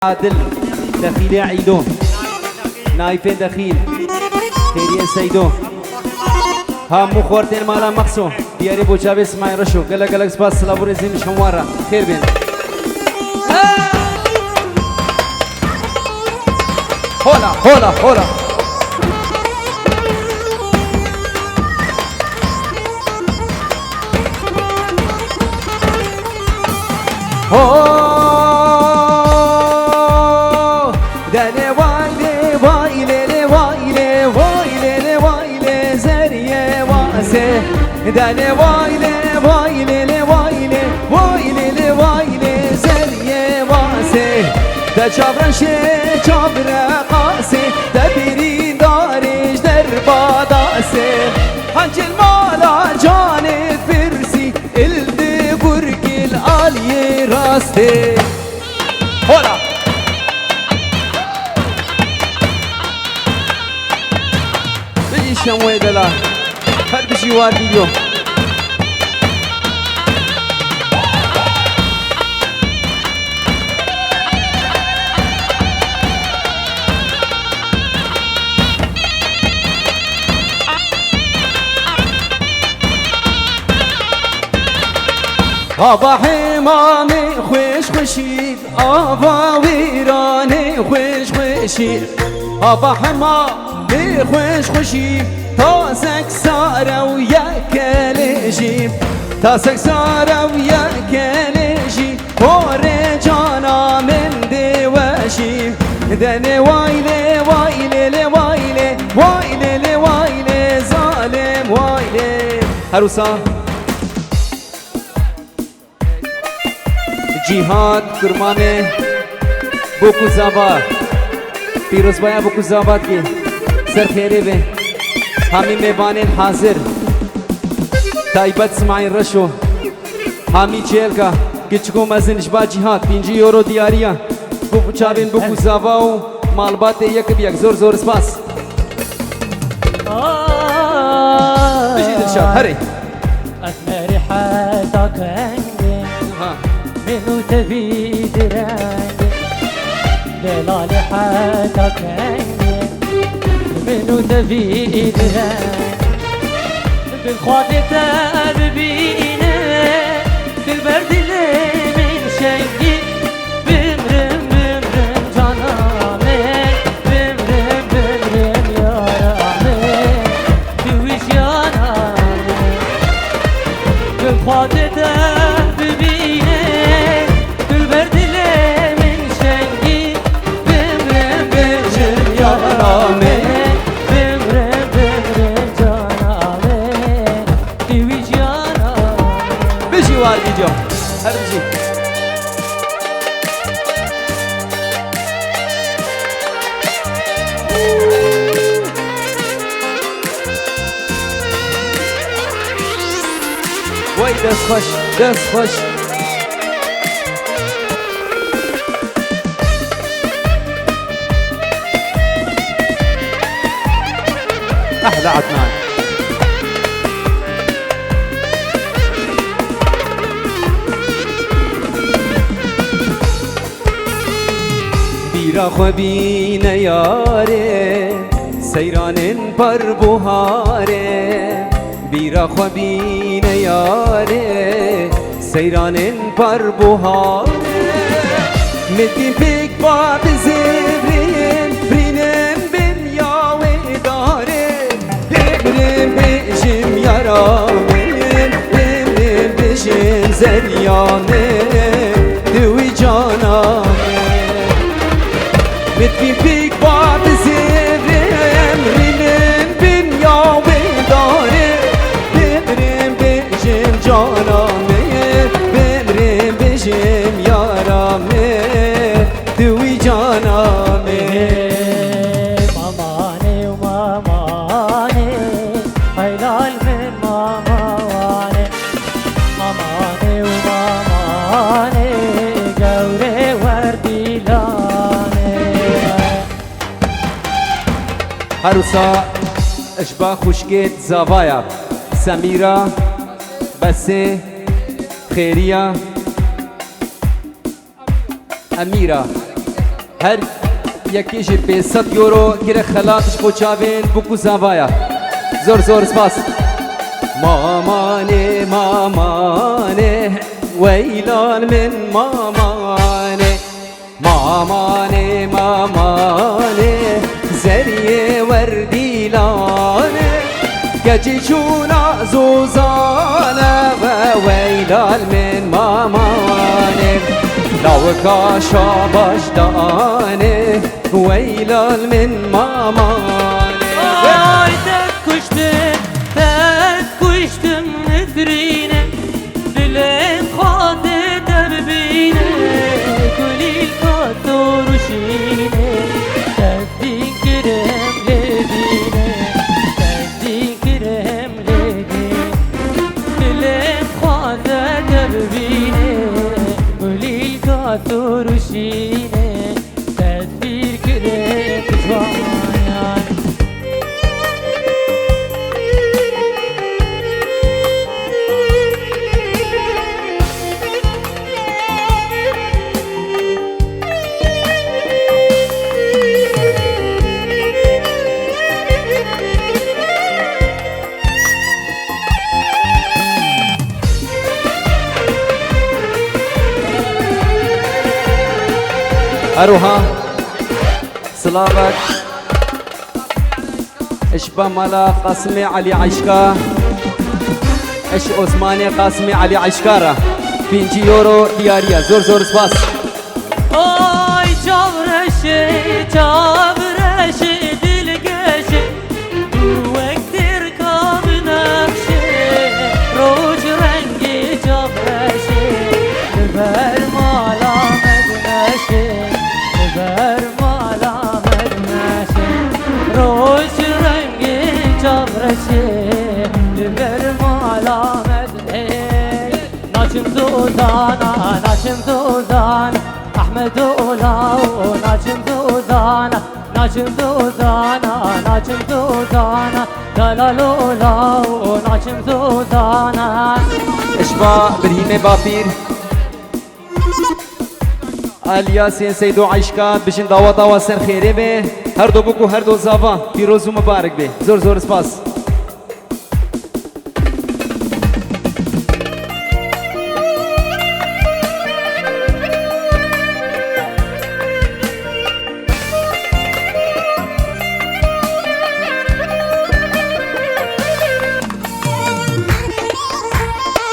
عادل دخيل عيدو نايفين دخيل خيري سيدو هم خوردن مالا مقصو دیاری بوچا به اسماعیل رشو گله گله سپاس سلامور زین شموارا خیر بین هولا هولا هولا دل وایله وایله وایله وایله وایله زریه واسه ده چابرش چابر قاسه ده بیری دارش در باداسه هنچل مالا جانت برسی الده گرگل آلیه راسته هولا بگی شموه دلا هر بشی وار ویدیو آبا حمامي خوش خوشید آبا ویرانه خوش خوشید آبا حمامي خوش خوشید تا سکساره و یکلشیم تا سکساره و یکلشیم پر جانا من دوشیم دن وایله وایله وایله وایله وایله ظالم وایله هروسا جهاد کرمانه بوکو زاباد پیروز بایا بوکو زاباد کی سر خیره به همی میبانین حاضر تایبت اسماعیل رشو همی چیل کا کچکو مزنش با جهاد 5 یورو دیاریا بو چاوین بوکو زابا و مالبات یک بیک زور زور سپاس بجی دلشاد هری أثنى ريحتك عندي منو تبي دراني ليلى ريحتك عندي منو تبي دراني بالخاطر تبينا بالبرد اللي من شنقي بمرم بمرم جنامك بمرم بمرم يا رامك دويش يا نامك بالخاطر تبينا بالبرد اللي من شنقي بمرم بمرم يا رامك وار ویدیو هر بجی وای دست خوش دست خوش احلى عدنان بیرا خوبین یاره سیرانن پر بهاره بیرا خوبین یاره سیرانن پر بهاره مدین پیک باب زبرین برینن بن یاوه داره ببرین بشم یارامن ببرین بشم زریانه دوی جانامن مدین پیک باب زبرین برینن بن یاوه داره ببرین بشم جانامن ببرین بشم یارامن دوی جانامه ماماني وماماني هلال من ماماني ماماني وماماني قوري وردي لاني هروسا اشبا خوشگیت زاوایا سمیرا بسه خیریا امیرا هر یکی جی 500 یورو گیره خلاتش بو چاوین بکو زاوایا زور زور سپاس مامانه مامانه ویلان من مامانه مامانه مامانه زریه وردیلانه گجی چونا زوزانه و ویلان من مامانه لو شاباش دانه ويلال من مامانه Ay tek kuştum nefrine Dilek hadi derbine Kulil katoruşine Tevdin kirem ledine Tevdin kirem ledine Dilek hadi derbine Kulil katoruşine Tevdin kirem kuşvamayan أروها سلامك إشبا مالا قاسمي علي عشكا إش عثماني قاسمي علي عشكارا 5 يورو دياريا زور زور سباس Ay çavreşi dilgeşi Kuvvettir kabinakşi Roj rengi çavreşi Ver mala medneşi Ver mala medneşi Roj rengi çavreşi Ver mala medneşi Naçım dudana, naçım dudana أحمد أولاو ناجم دودانا ناجم دودانا ناجم دودانا دلال أولاو ناجم دودانا إشبا برهيمة بابير الياسين سيدو عشكا بشن داوا داوا سر خيري به هر دو بكو هر دو زاوا پیروزو مبارك به زور زور سپاس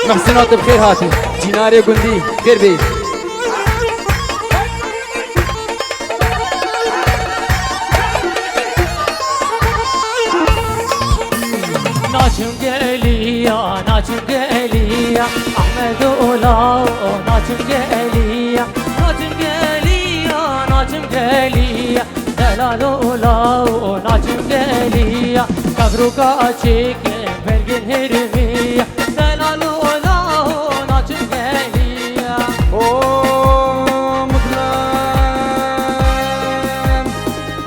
محسنات بخير هاتي جيناري قندي خير بي ناجم قليا ناجم قليا أحمد أولاو ناجم قليا ناجم قليا ناجم قليا دلال أولاو ناجم قليا مبروك أشيك برقن هرمية دلال أولاو ناجم قليا مظلم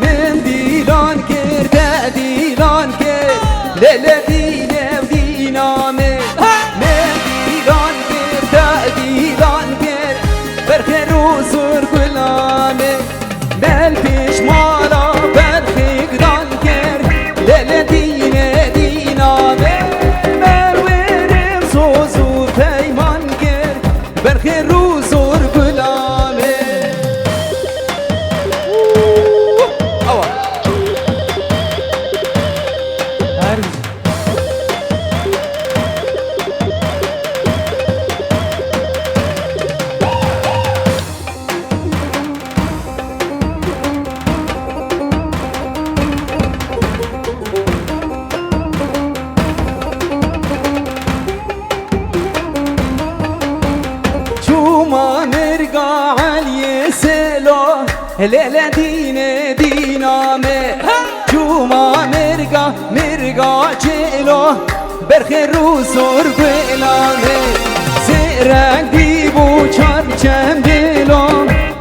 من ديلان كير ديلان كير ليلة دينه ودينامه من ديلان كير ديلان كير برخي روزور غلامه بل پیش مالا برخي قدان كير ليلة دينه دينامه مرورم سوزور پیمان كير برخي روزور غلامه ليلة دينه دينامه جوما مرقا جيلو برخي روزور غلامه زيرك ديبو چرچم ديلو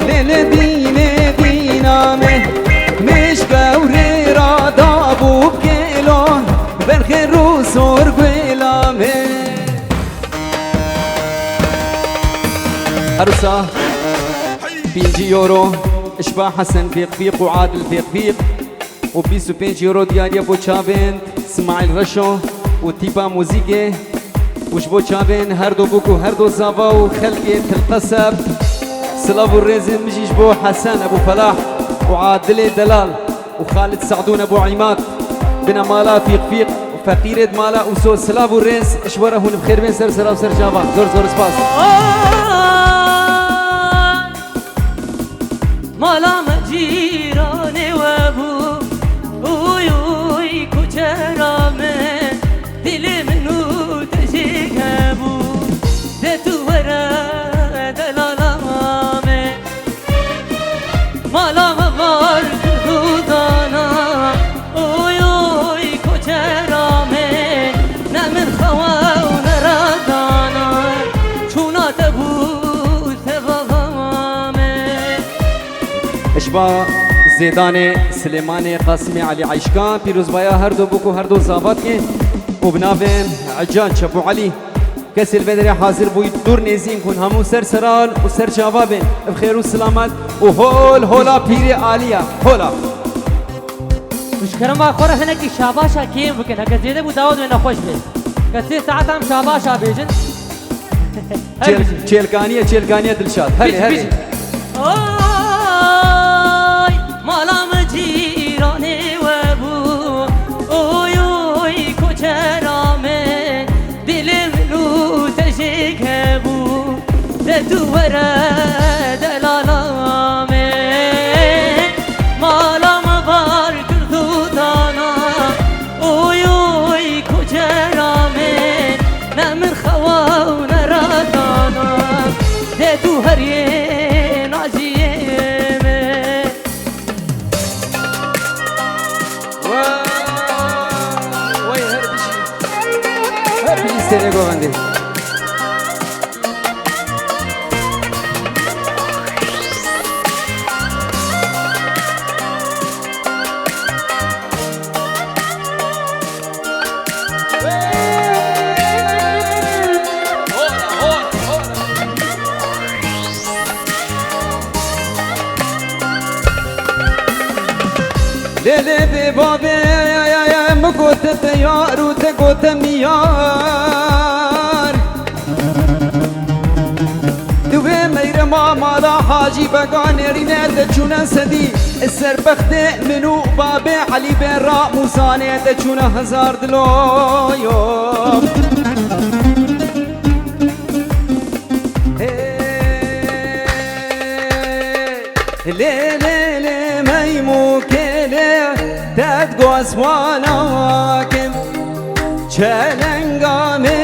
ليلة دينه دينامه مش قوري را دابو بكيلو برخي روزور غلامه عروسا 5 يورو اشباح حسن فيق وعادل فيق وبيسو 5 يورو دياريا بو تشابين اسماعيل رشو وتيبا موزيكي وش بو تشابين هردو بوكو هردو زافا وخلقي القصب سلاف الرزن مجيش بو حسن ابو فلاح وعادل دلال وخالد سعدون ابو عماد بنا مالا فيق وفقير مالا وسو سلاف الرز اشوره هون بخير بين سر سلاف سر جافا زور سباس مالا مجيراني وابو اوي كوچرامه دل منو تشيكابو دتو ورا دلالامه مالا مبار دودانا اوي كوچرامه نمن خوا ونرادانا چونا تبو اشبا زیدان سلیمان قاسمی علی عیشکان پیروز بایا هر دو بکو هر دو زابط که و بناوین عجان چبو علی کسی البدر حاضر بوید دور نیزین کن همون سر سرال و سر جوابین بخیر و سلامت و هولا پیر عالیا هولا مشکرم با خوره هنگی شاباشا کیم بکن اگر زیده بود داود و نخوش بید کسی ساعت هم شاباشا بیجن چلکانیه دلشاد هلی مالا مجيراني وابو اوي كوچرامه دل منو تشيكابو دتو ورا دلالامه مالا مبار كردودانا اوي كوچرامه نمر خوا ونرادانا دتو هريه نازيه Seni govendi. Lele be babe مقوت تيار وتقوت ميار دوه مير مالا حاجي بقان رينات تشونا سدي السربخت منو بابي علي بن را موساني تشونا هزار دلويو لي لي لي ميمو كلي تدقو اسواناكم چلنگامه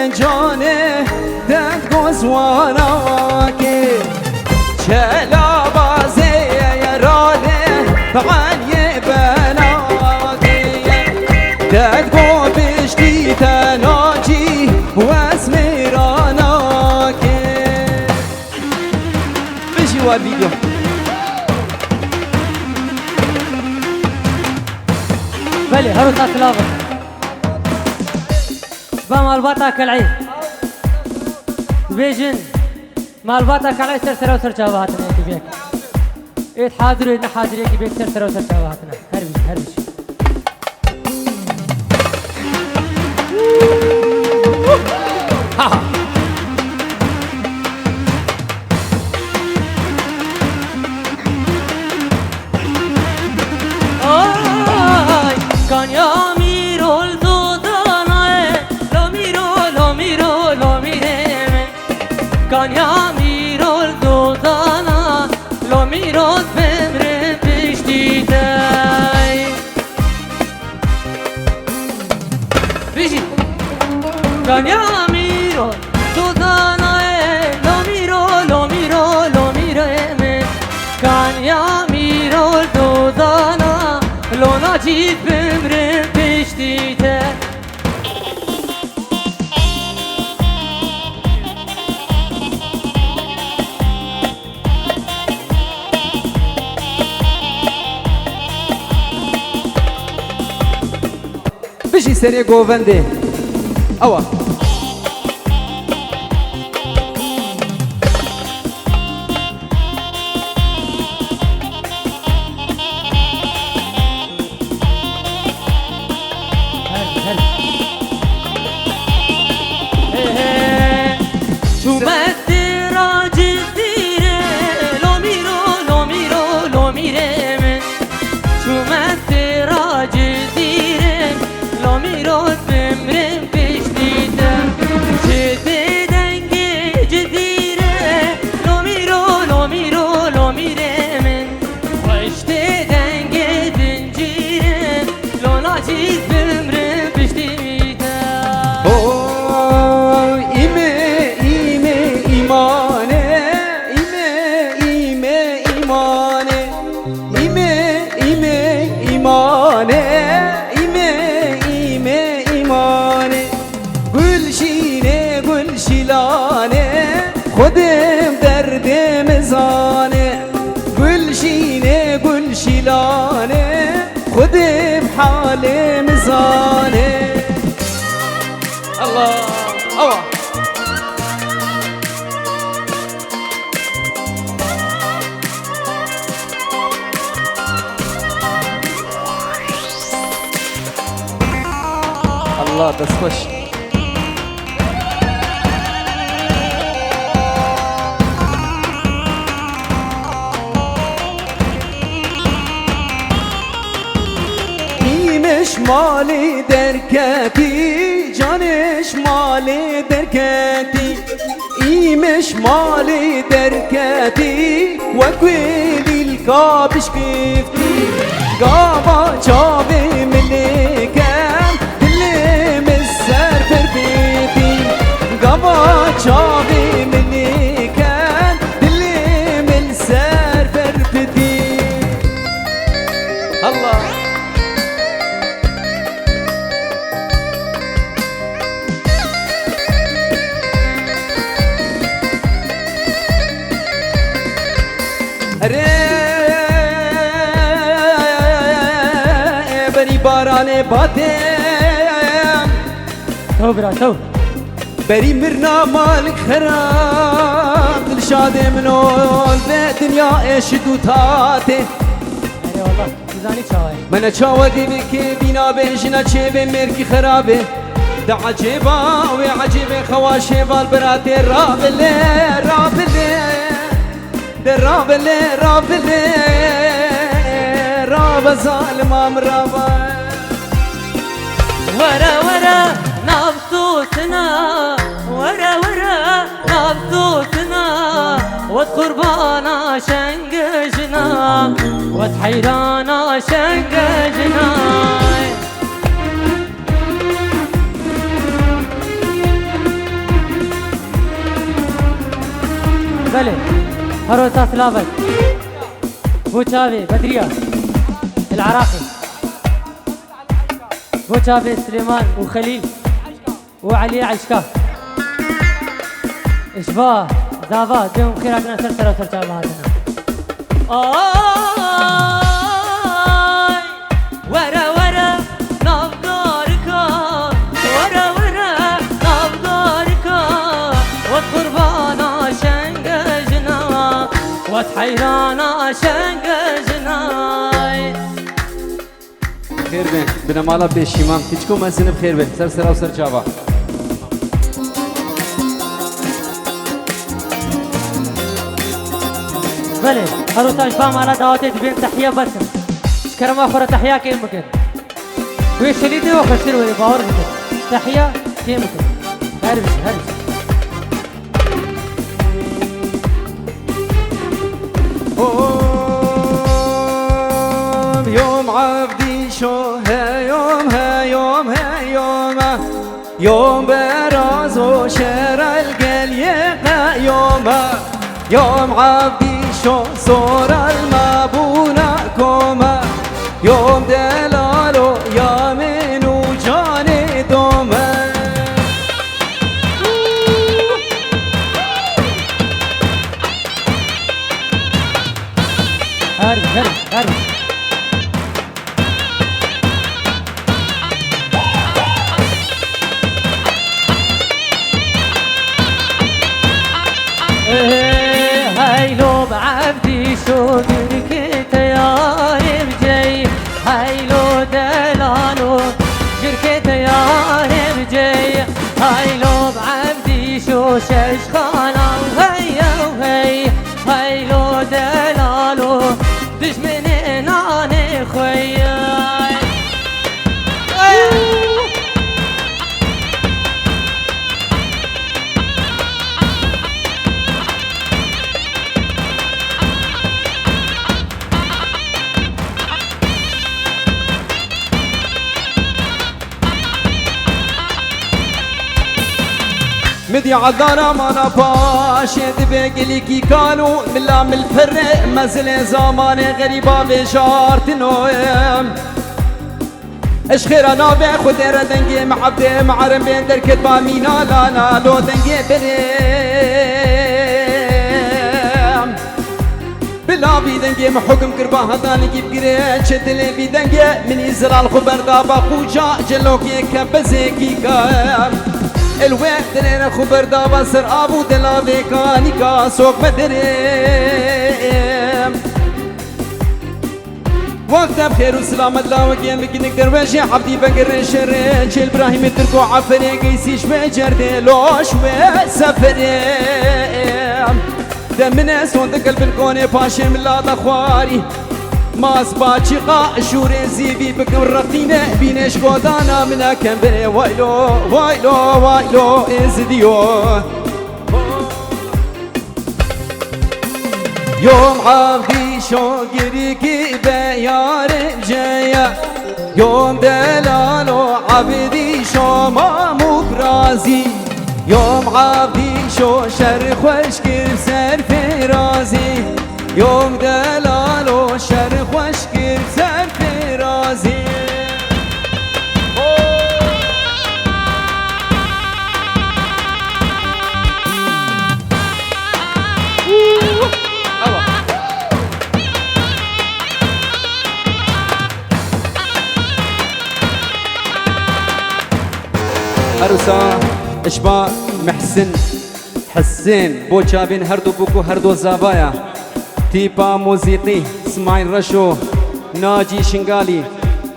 جانه تدقو اسواناكم چلا بازه راده فعالی بناكم تدقو بشتی تناجی و اسمیراناكم بشی وار ویدیو بلي هرو تاك لافا شبا مالباتا كالعيد بيجن مالباتا كالعيد سر وسر جاواتنا يكي بيك ايد حاضر ايد حاضر يكي بيك سر وسر جاواتنا هربش كان ياميرو الدودانا لو ميرو كان ياميرو الدودانا لو ميرو بمر بشتيتاي بيجي كان ياميرو الدودانا لو ميرو كان ياميرو الدودانا لو نجيب بمر بشتيته بشي سريع قوفندي اوا شيلاني خذ بحالي مزاني. الله الله الله بس خش. مش مالي دركتي جانش مالي دركتي مش مالي دركتي وكويلي الكابش كيفتي قابا شابي مني كام اللي مسر فربيتي قابا شابي مني كام اللي مسر فربيتي. الله بری باران باتم تو برا تو بری مرنا مالك خراب دلشاد منول به دنیا ايش دوتاته. اي والله زاني چاوي من چاودي بك بينا بيجنا چه به مركي خرابه دا عجيبا و عجيبه خواشي بالبراتي رابله رابله رابله رابله راب ظالم امرابا ورا ورا نبضوتنا ورا ورا نبضوتنا وقربانا شنقجنا وتحيرانا شنقجنا. بله هروتا سلافت بوشافي بدرية العراقي بوشافي سليمان وخليل وعلي عشكا اشباه زافا ديهم خيراتنا سرسرة وسرسرة بهاتنا. ورا ورا نبضاركا ورا ورا نبضاركا وقربانا شنقجنا وتحيرانا شنقجنا. خير بين بنا مالا بشيمام تيجكو ما سنب خير بين سرسرة وسرسرة. بله هرو تاجبام على دعوتي تبين تحية بس كرم آخر تحية كيف ممكن ويشليدي وخسر وي باور ممكن تحية كيف ممكن هربش هربش. يوم عبدي شو ها يوم ها يوم ها يوم يوم براز وشر القليقة يوم يوم عبدي شو صور المبونة كوما يوم دلالو يا من وجاني دوما. هرب هرب هرب هاي لو بعبدي شو جركت يا ربجي هاي لو دلالو جركت يا ربجي هاي لو بعبدي شو ششخانة وهي وهي هاي لو دلالو دش من اناني خويا. مدي عذارة ما نباشد بقليكي كانوا ملا من الفرق مزل زمان غريبة بجارت نويم اش خير انا باخد ردنجي معبدي معرم بين دركت بامينا لانا لو دنجي بريم لا بيدنجي محكم كربا هداني كيف قريت شتلي بيدنجي من إزرال خبر دابا خوجا جلوكي كبزيكي كام الوقت لنا خبر دابا سر أبو دلا بيكاني كاسوك مدريم وقت بخير وسلامة لا وقيام بكنك درويشي عبدي بقر شريش البراهيم تركو عفري قيسيش بجردي لوش وسفريم دمنا صوت قلب الكون باشم لا دخواري ما سباتشي قا شوري زيبي بكم رقينا بينش قودانا منا كم بني وايلو وايلو وايلو ازديو يوم عبدي شوقريكي بيار جايا يوم دلالو عبدي شو ما مبرازي يوم عبدي شو شر خوش كيف سر في رازي يوم دلالو شر خوش كيف سر في رازي عروسا اشبا محسن حسين بو جابين هردو بوكو هردو زابايا تيبا موسيقي اسماعيل رشو ناجي شنغالي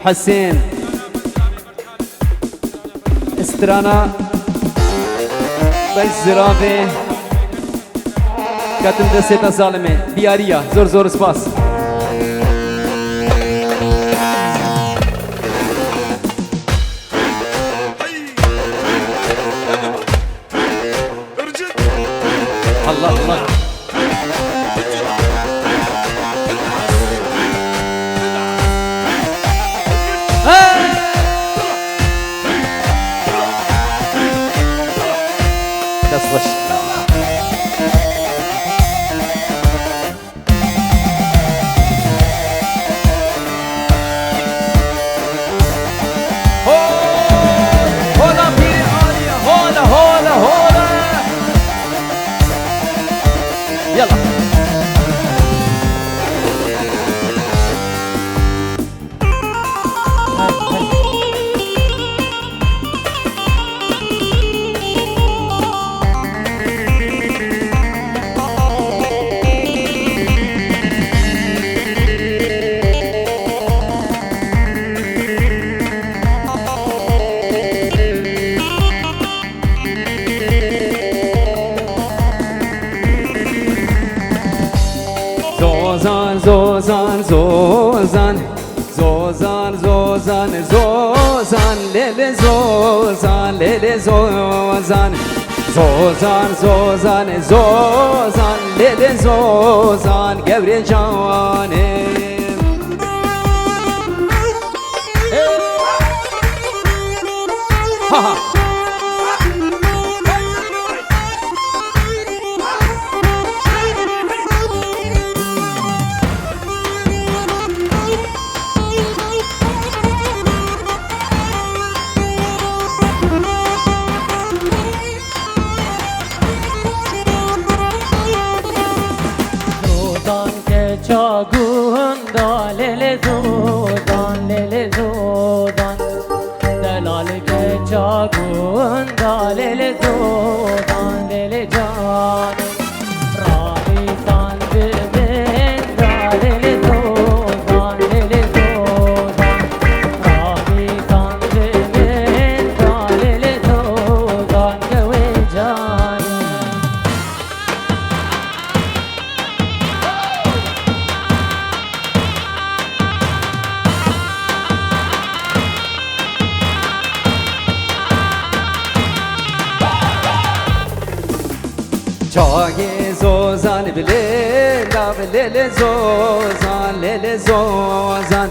حسين استرانا بالزرافي كاتم دسيتا ظالمي دياريا زور زور سباس الله الله تصلش هولا بيري عالية هولا هولا هولا يلا زوزان زوزان زوزان زوزان زوزان ليلي زوزان ليلي زوزان زوزان زوزان زوزان ليلي زوزان قبري جواني ها ها چاگون دالل زودان لل زودان دلال که چاگون دالل زودان لل جان راهی سان ببین دالل زودان لل زودان راهی سان ببین دالل زودان گوی جان چاگی زوزان بلیلا بلیل زوزان لیل زوزان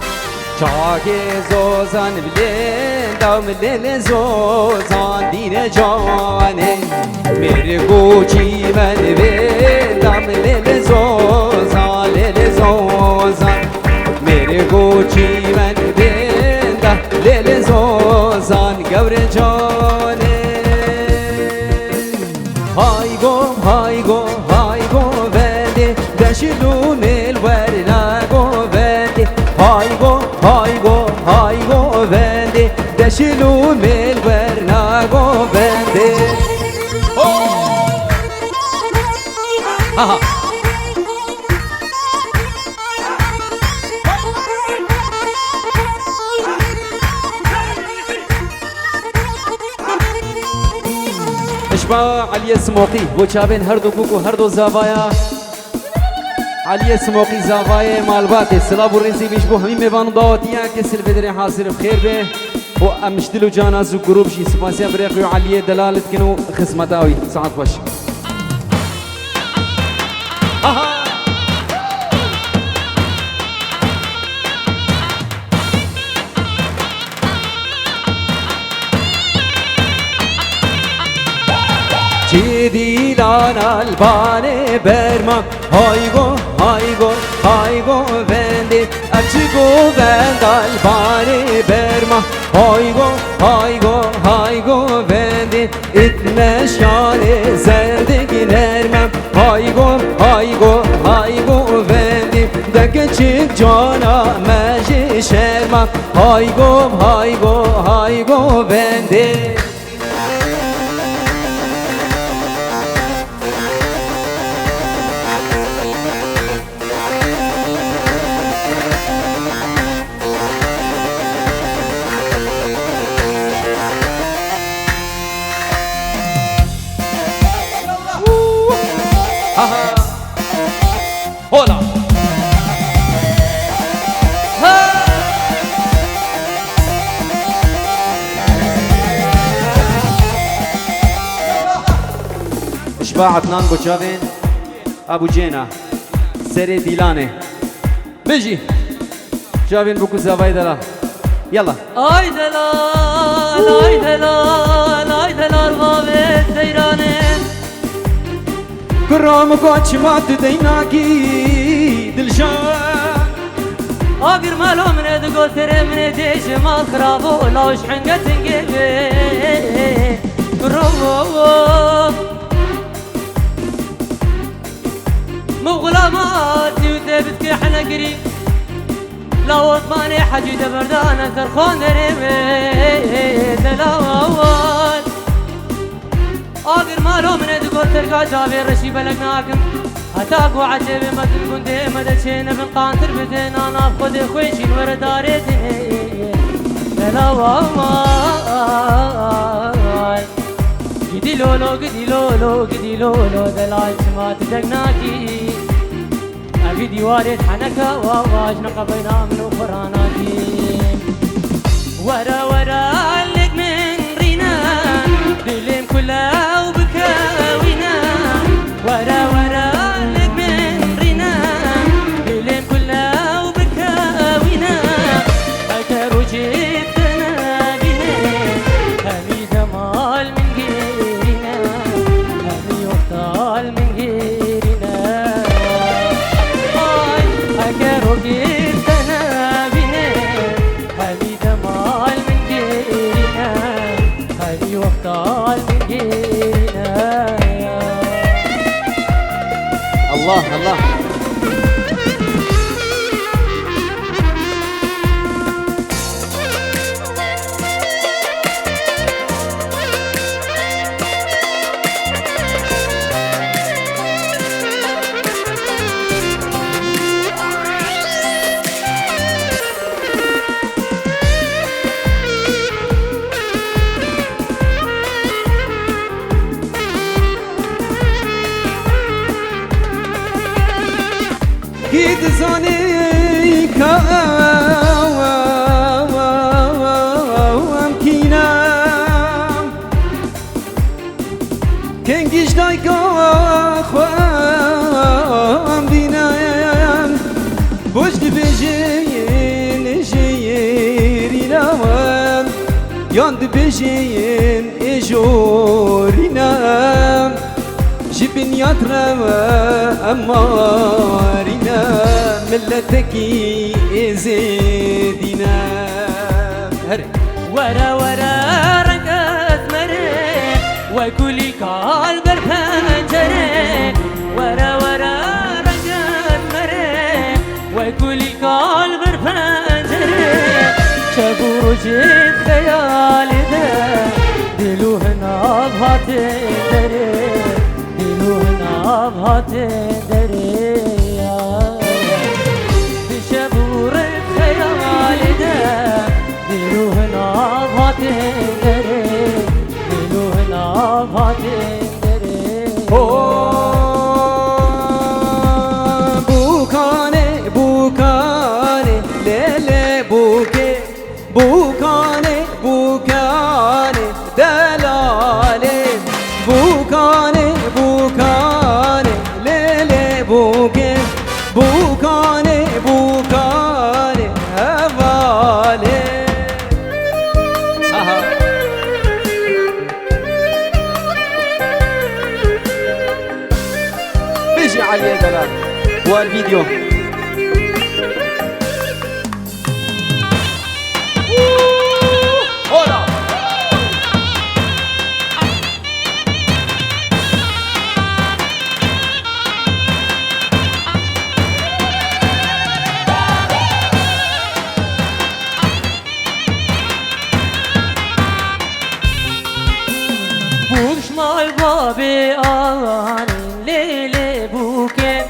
چاگی زوزان بلیلا بلیل زوزان دیر جانه میری گوچی من بلیلا بلیل زوزان لیل زوزان میری گوچی من بلیلا لیل زوزان گور جانه هاي go بده دشلون الوقت هایگو بنده دشلو مل برناگو بنده اشبا علی سموقی بو چابین هر دو بوکو هر دو زاوایا علی سموقی زاوای مالبات سلام و رزی بیش بو همین میوان داوتیا که سل بدر حاضر بخیر به و امشدلو جاناز و گروب شی سپاسیا بريقو علی دلالت کنو خدمتاوی ساعت باش چیدی دان البانه برما هایگو بندی اچگو بند البانه برما هایگو بندی اتمشان زندگی نرمم هایگو بندی دکه چیک جانا مجی شرمم هایگو بندی هولا اشباع عدنان بوچاوين ابو جينا سري ديلاني بيجي شاوين بوكو زاوي دلا يلا آی دلال بابت سیرانه كرام قاچ مات ديناكي دلشان آگر مالو من دگو تره من دیش مال خرابو لاوش حنگت انگیبه کرام مغلاماتي وثبت كي حنا قريب لا وطماني حجي دبردانا ترخون دريمي دلاوان آگر مالو من دقول ترقا جابي رشي بلقناكم هتاكو عجيبي مدن قندي مدشين بن قانتر بدين انا بخد خويشين ورداريتي دلاوان قدي لولو دلاي سمات دقناكي أبي ديواري حنكا واجنا قبينا من وفراناتي ورا لك من رينا دلم كلها وبكاوينا ورا لك من رينا دلم كلها وبكاوينا أكر جبتنا بنا همي جمال من غيرنا همي وقتال من غيرنا أكر جبتنا بنا همي جمال من غيرنا همي وقتال من غيرنا الله كيد زاني كام كينا كنجيش دايكا خوام دينا بوجد بجين جيرينا ياند بجين اجورينا جبن يطرى أمارنا ملتكي زيدنا ورا رقص مري وكلي قال برفنجري ورا رقص مري وكلي قال برفنجري بجيت خيالي ده دلو هنا بهاتين دري دلو هنا بهاتين دري بشبور خيالي ده دلو هنا بهاتين دري دلو هنا بهاتين دري بوكاني بوكاني ليلي بوكي بوكاني بوكاني دلالي بوكاني بوكاني ليلي بوكي بوكاني بوكاني هفالي بيجي علي دلال والفيديو بوش مال بابي آني ليلي بوكي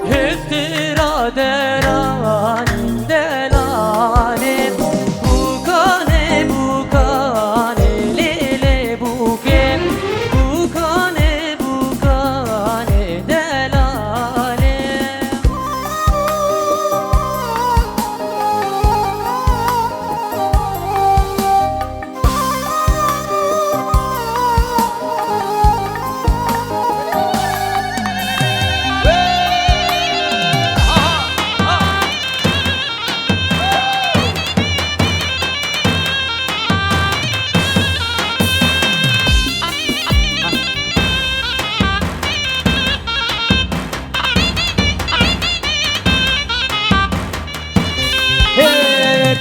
هفترا دراني دلاني بوكاني بوكاني ليلي بوكي بوكاني بوكاني دلاني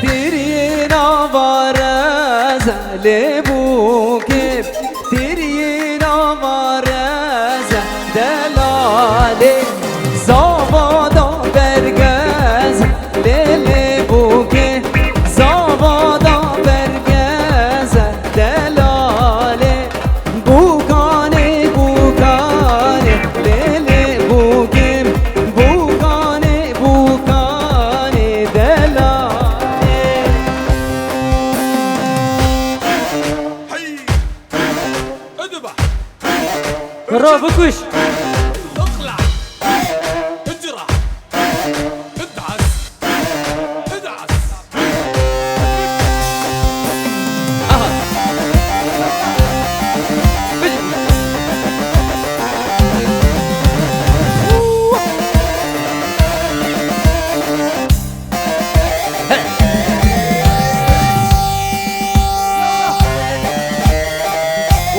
ترينا بارزة لبوكي ترينا بارزة دلالي زابادا برگز لبوكي زابادا برگز دلالي بوكاني بوكاني لبوكي بوكاني بوكاني دلالي برافو كوش اقلع اجرح ادعس ادعس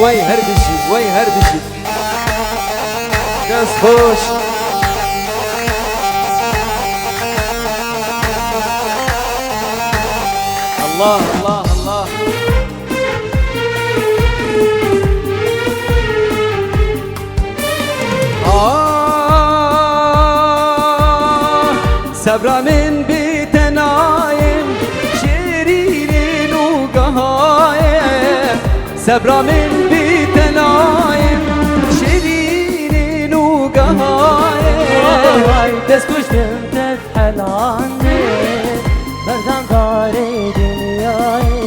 وي هربشي وي هربشي ناس خوش الله الله الله صبرا من بيت نايم شيرين وقهايم صبرا من بيت نايم شيرين وقهايم دست کشتم تفحل عني بردم داری دنیای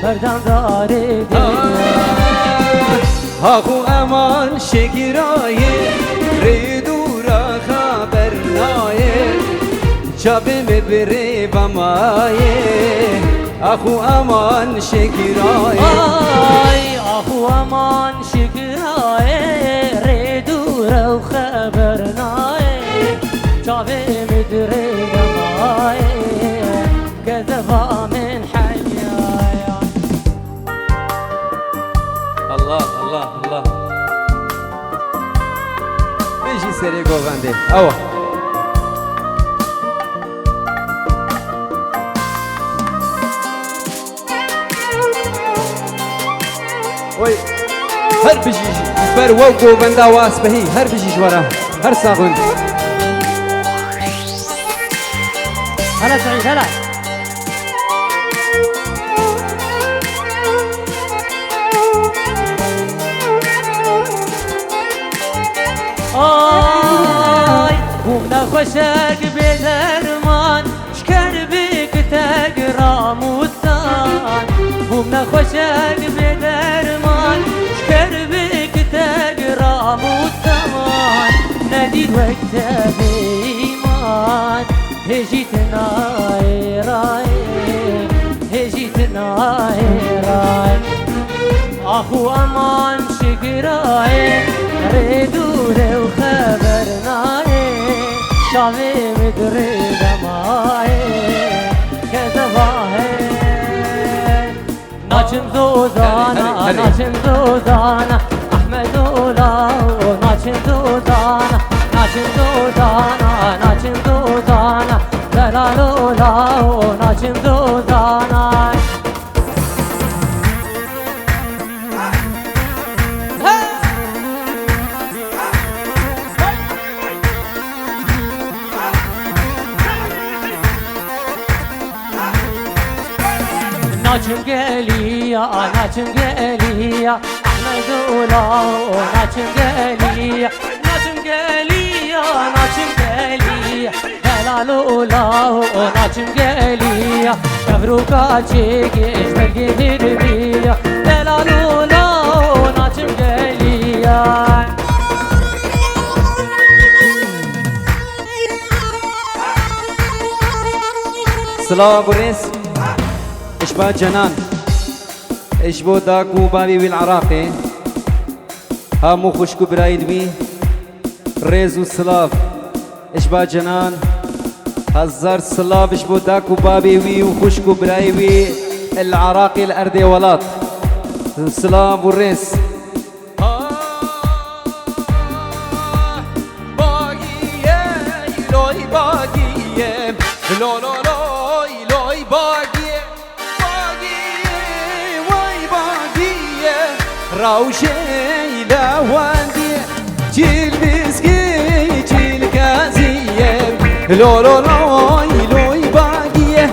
بردم داری دنیای هاخو امان شگرای ریدورا خبر نایه چابه مبره بمایه اخو امان شگرای آی آخو امان شکرای ریدور و خبر نای چاوه مدره نمای کذبا من حیای الله الله الله بيجي سري گوونده اوا وي هر بيجي بر و گوونده واسبهي هر بيجي ورا هر صاغون هلا سعيد هلا آی بوم نخوشک بدرمان شکر بکتگ راموستان بوم نخوشک بدرمان شکر بکتگ راموستان ندید وقت بیمان هجیتنا رای هجیتنا رای آخو امان شکرای ردوره و خبرنای شاوی مدره دمای کذباه ناچم زودانا ناچم زودانا احمد اولاو ناچم زودانا ناچم زودانا ناچم زودانا دلال اولاو ناچم زودانا ناچم گلیا ناچم گلیا احمد اولاو ناچم گلیا ناچم گلیا ناچم گلیا دلال اولاو ناچم گلیا مبروکا چیگش بلگی هربیا دلال اولاو ناچم گلیا سلام بوريس اشباه جنان اشبو داكو بابي بالعراقي هامو خشكو برايد بي ريزو سلاف اشباه جنان هزار سلاف اشبو داكو بابي وي وخشكو برايوي العراقي الأردي ولات سلام بوريس باقية لوي باقية لو لو لوي لوي باقية باقية واي باقية راوشي لواندي جيل بسكي جيل كازية لو لو لوي لوي باقية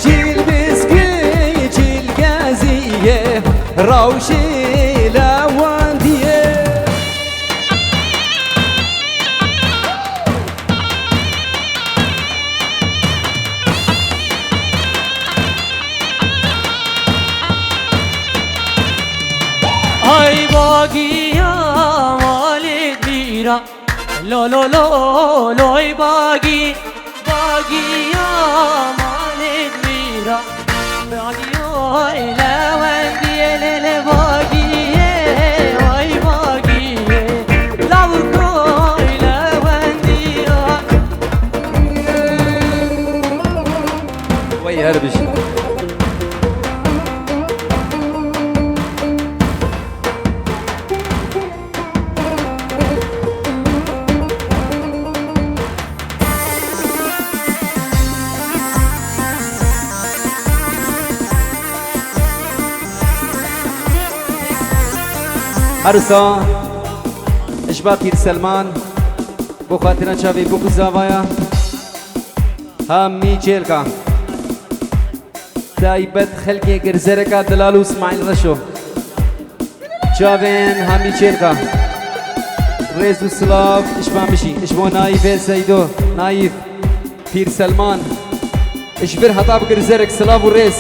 جيل بسكي جيل كازية راوشي لواندي ای باقیا والد میرا لو لو لو لوی باقی باقیا والد میرا باقیا لوندی لل باقیه وای باقیه لورکوی لوندی وي هربش عروسا اشباه پیر سلمان بو خاطران چاوی بو زاوایا همی چیلکا دایبت خلقی گرزرکا دلالو اسماعیل رشو چاوین همی چیلکا ريزو سلاف اشباه مشي اشباه نايف سيدو نايف پیر سلمان اشبر حطاب گرزرک سلاف و ريز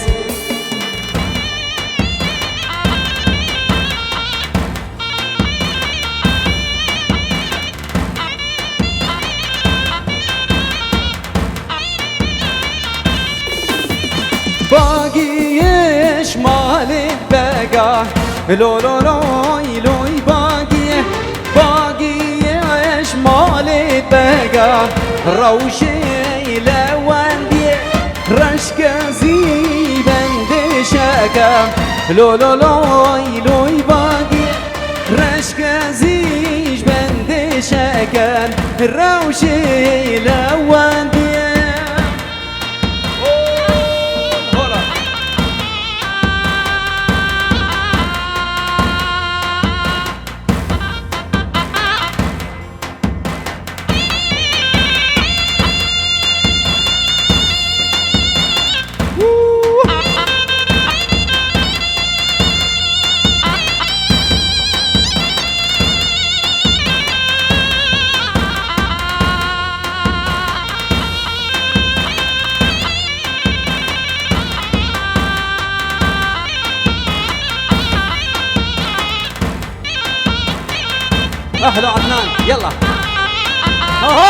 باقيش مالك بقى لو لو لوي لوي باقي باقيش مالك بقى روشي لواندي رشك زيبن دشكا لو لو لوي لوي باقي رشك زيج بن دشكا روشي لواندي احلى عدنان يلا هو